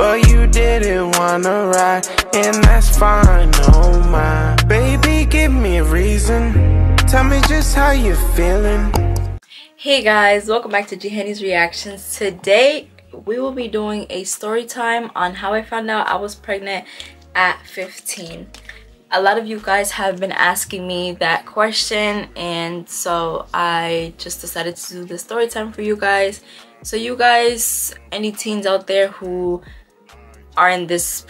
but you didn't wanna ride, and that's fine, oh my. Baby, give me a reason, tell me just how you feeling. Hey guys, welcome back to G Henny's Reactions. Today we will be doing a story time on how I found out I was pregnant at 15. A lot of you guys have been asking me that question, and so I just decided to do the story time for you guys. So you guys, any teens out there who are in this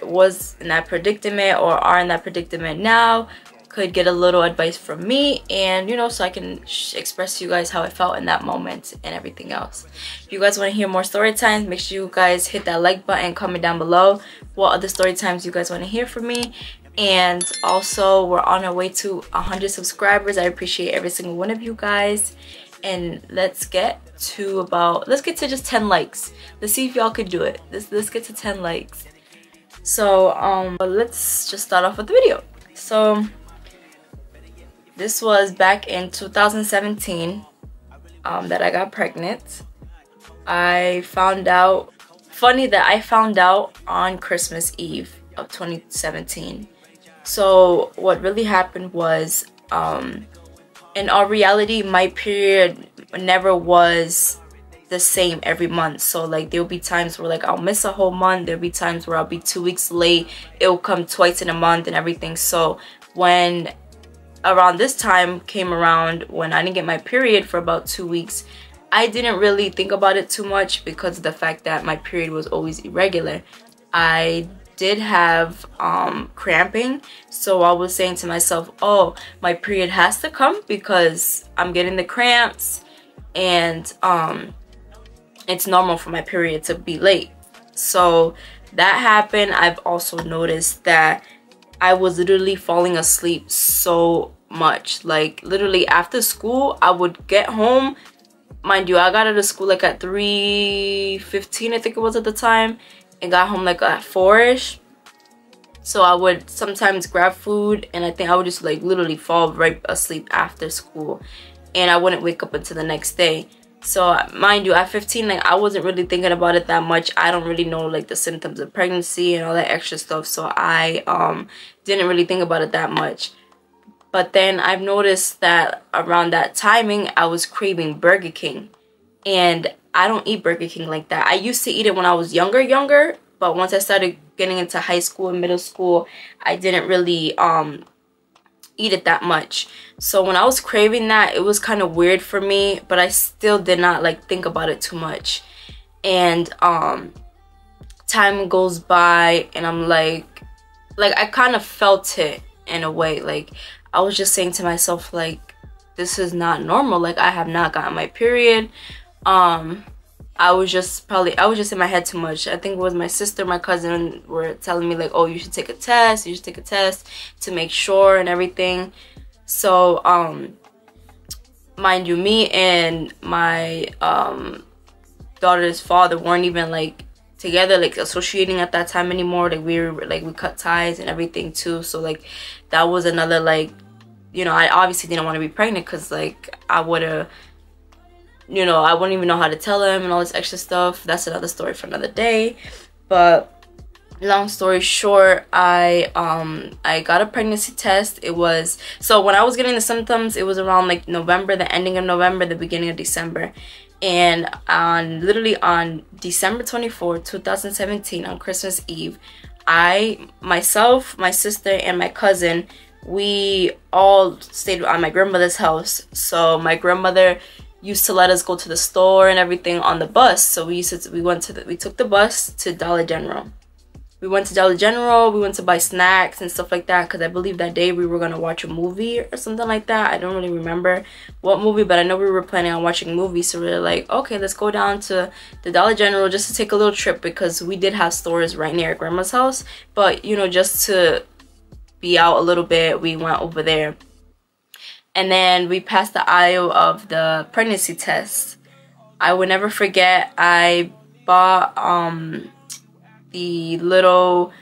was in that predicament or are in that predicament now, could get a little advice from me, and you know, so I can express to you guys how I felt in that moment and everything else. If you guys want to hear more story times, make sure you guys hit that like button, comment down below what other story times you guys want to hear from me. And also, we're on our way to 100 subscribers. I appreciate every single one of you guys, and let's get to just 10 likes. Let's see if y'all could do it. Let's get to 10 likes. So let's just start off with the video. So this was back in 2017 that I got pregnant. I found out, funny that I found out on Christmas Eve of 2017. So what really happened was, in all reality, my period never was the same every month. So like there'll be times where like I'll miss a whole month, there'll be times where I'll be 2 weeks late, it'll come twice in a month and everything. So when around this time came around, when I didn't get my period for about 2 weeks, I didn't really think about it too much because of the fact that my period was always irregular. I did have cramping, so I was saying to myself, oh, my period has to come because I'm getting the cramps, and it's normal for my period to be late. So that happened. I've also noticed that I was literally falling asleep so much. Like literally after school, I would get home. Mind you, I got out of school like at 3:15, I think it was at the time, and got home like at 4ish. So I would sometimes grab food, and I think I would just like literally fall right asleep after school, and I wouldn't wake up until the next day. So mind you, at 15, like I wasn't really thinking about it that much. I don't really know like the symptoms of pregnancy and all that extra stuff, so I didn't really think about it that much. But then I've noticed that around that timing, I was craving Burger King, and I don't eat Burger King like that. I used to eat it when I was younger, but once I started getting into high school and middle school, I didn't really eat it that much. So when I was craving that, it was kind of weird for me, but I still did not like think about it too much. And time goes by, and I'm like I kind of felt it in a way. Like I was just saying to myself, like, this is not normal. Like I have not gotten my period. I was just in my head too much. I think it was my sister, my cousin were telling me like, oh, you should take a test, to make sure and everything. So mind you, me and my daughter's father weren't even like together, like associating at that time anymore. Like we cut ties and everything too. So like that was another, like, you know, I obviously didn't want to be pregnant because like I would have, you know, I wouldn't even know how to tell him and all this extra stuff. That's another story for another day. But long story short, I got a pregnancy test. It was, so when I was getting the symptoms, it was around like November, the ending of November, the beginning of December. And literally on December 24th, 2017, on Christmas Eve, myself, my sister, and my cousin, we all stayed at my grandmother's house. So my grandmother used to let us go to the store and everything on the bus. So we took the bus to Dollar General. We went to Dollar General, we went to buy snacks and stuff like that, because I believe that day we were going to watch a movie or something like that. I don't really remember what movie, but I know we were planning on watching movies. So we were like, okay, let's go down to the Dollar General just to take a little trip, because we did have stores right near grandma's house. But, you know, just to be out a little bit, we went over there. And then we passed the aisle of the pregnancy test. I would never forget, I bought the little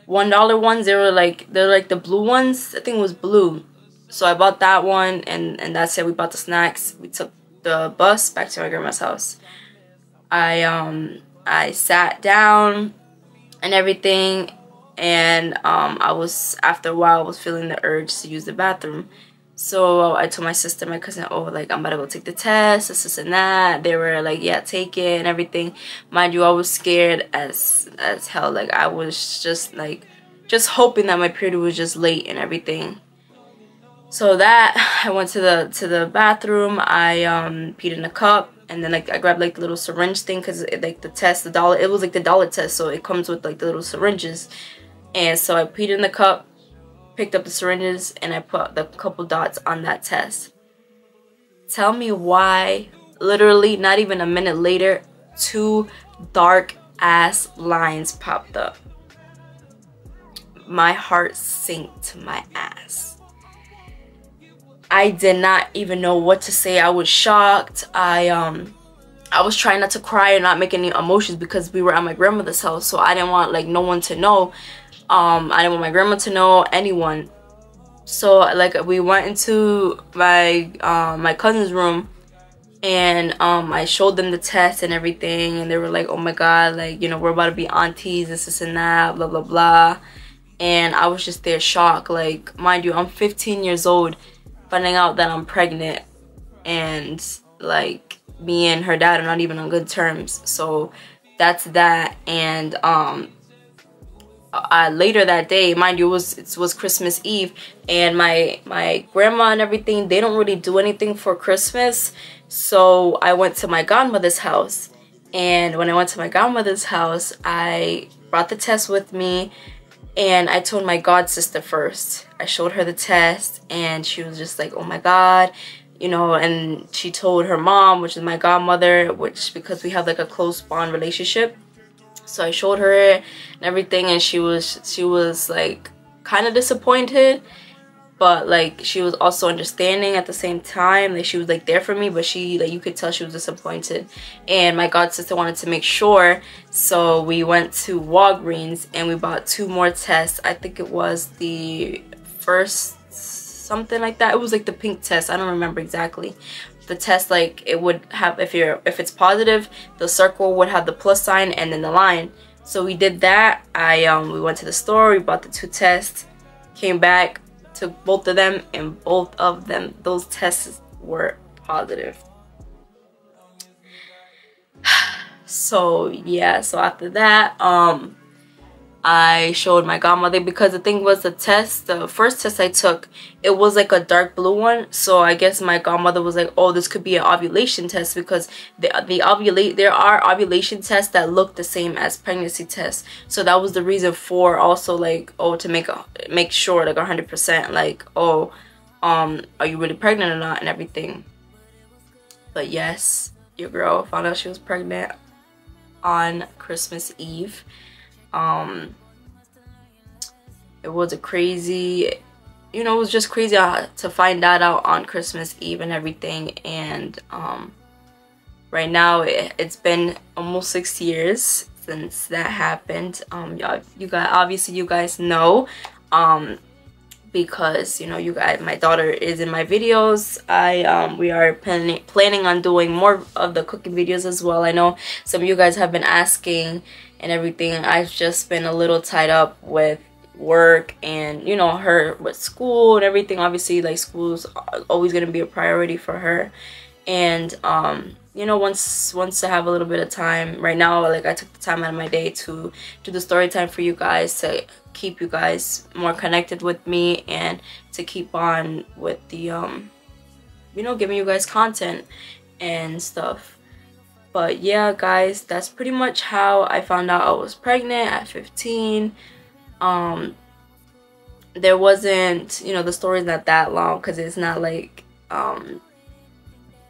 $1 ones. They're like the blue ones. I think it was blue. So I bought that one, and that's it. We bought the snacks. We took the bus back to my grandma's house. I sat down, and everything. And after a while I was feeling the urge to use the bathroom. So I told my sister, my cousin, oh, like, I'm about to go take the test, this and that. They were like, yeah, take it and everything. Mind you, I was scared as hell. Like, I was just hoping that my period was just late and everything. So that I went to the bathroom. I peed in a cup, and then like I grabbed like the little syringe thing, because like the test, it was like the dollar test, so it comes with like the little syringes. And so I peed in the cup, picked up the syringes, and I put the couple dots on that test. Tell me why, literally not even a minute later, 2 dark ass lines popped up. My heart sank to my ass. I did not even know what to say. I was shocked. I was trying not to cry and not make any emotions, because we were at my grandmother's house, so I didn't want like no one to know. I didn't want my grandma to know, anyone. So like we went into my my cousin's room, and I showed them the test and everything, and they were like, oh my god, like, you know, we're about to be aunties, this and that, blah blah blah. And I was just there shocked. Like, mind you, I'm 15 years old, finding out that I'm pregnant, and like me and her dad are not even on good terms. So that's that. And later that day, mind you, it was Christmas Eve, and my grandma and everything, they don't really do anything for Christmas. So I went to my godmother's house, and when I went to my godmother's house, I brought the test with me. And I told my god sister first. I showed her the test, and she was just like, oh my god, you know. And she told her mom, which is my godmother, because we have like a close bond relationship. So I showed her and everything, and she was like kind of disappointed, but like she was also understanding at the same time. Like, she was like there for me, but she, like, you could tell she was disappointed. And my god sister wanted to make sure, so we went to Walgreens and we bought 2 more tests. I think it was the first, something like that. It was like the pink test, I don't remember exactly. The test, like, it would have, if it's positive, the circle would have the plus sign and then the line. So we did that. We went to the store, we bought the 2 tests, came back, took both of them, and both of them, those tests were positive. So yeah, so after that, I showed my godmother, because the thing was, the first test I took, it was like a dark blue one. So I guess my godmother was like, oh, this could be an ovulation test, because there are ovulation tests that look the same as pregnancy tests. So that was the reason for also, like, oh, to make sure, like, 100%, like, oh, are you really pregnant or not, and everything. But yes, your girl found out she was pregnant on Christmas Eve. It was a crazy, you know, it was just crazy to find that out on Christmas Eve and everything. And right now it's been almost 6 years since that happened. You guys know, because, you know, you guys, my daughter is in my videos. We are planning on doing more of the cooking videos as well. I know some of you guys have been asking and everything. I've just been a little tied up with work, and, you know, her with school and everything. Obviously, like, school's always going to be a priority for her. And you know, once I have a little bit of time, right now, like, I took the time out of my day to do the story time for you guys, to keep you guys more connected with me, and to keep on with the you know, giving you guys content and stuff. But yeah, guys, that's pretty much how I found out I was pregnant at 15. There wasn't, you know, the story's not that long, because it's not like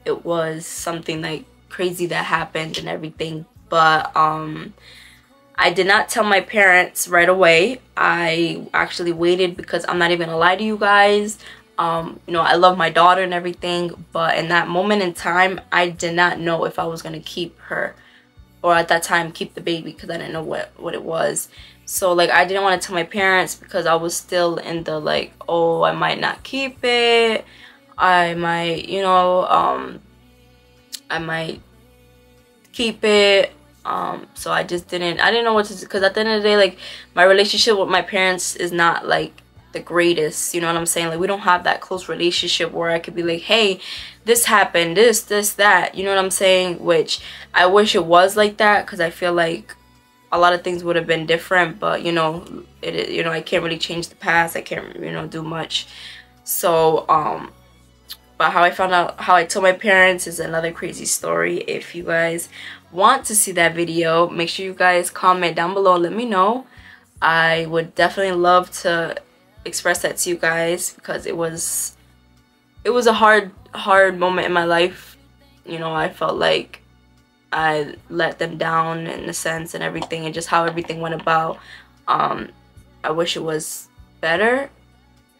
it was something like crazy that happened and everything. But I did not tell my parents right away. I actually waited, because I'm not even gonna lie to you guys. You know, I love my daughter and everything, but in that moment in time, I did not know if I was gonna keep her, or at that time keep the baby, because I didn't know what it was. So, like, I didn't want to tell my parents, because I was still in the, like, oh, I might not keep it, I might, you know, I might keep it, So I didn't know what to do, because at the end of the day, like, my relationship with my parents is not like the greatest, you know what I'm saying? Like, we don't have that close relationship where I could be like, hey, this happened, this, that, you know what I'm saying? Which I wish it was like that, because I feel like a lot of things would have been different, but you know, I can't really change the past. I can't, you know, do much. So but how I found out, how I told my parents, is another crazy story. If you guys want to see that video, make sure you guys comment down below, let me know. I would definitely love to express that to you guys, because it was a hard moment in my life. You know, I felt like I let them down in a sense, and everything, and just how everything went about. I wish it was better,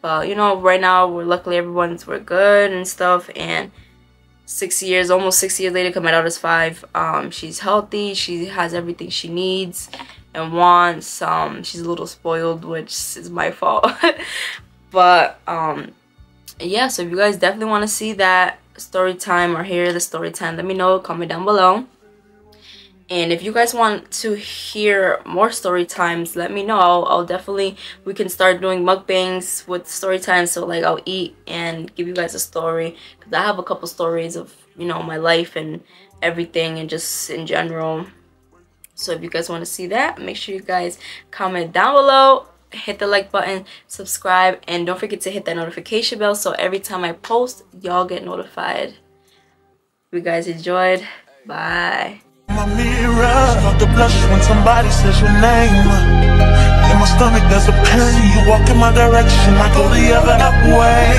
but you know, right now luckily we're good and stuff. And almost 6 years later, because my daughter's 5, she's healthy, she has everything she needs and wants. She's a little spoiled, which is my fault. But yeah, so if you guys definitely want to see that story time or hear the story time, let me know, comment down below. And if you guys want to hear more story times, let me know. I'll definitely, we can start doing mukbangs with story times. So like, I'll eat and give you guys a story, because I have a couple stories of, you know, my life and everything, and just in general. So if you guys want to see that, make sure you guys comment down below, hit the like button, subscribe, and don't forget to hit that notification bell, so every time I post, y'all get notified. If you guys enjoyed, bye. My mirror, start to blush when somebody says your name. In my stomach there's a pain. You walk in my direction, I go the other way.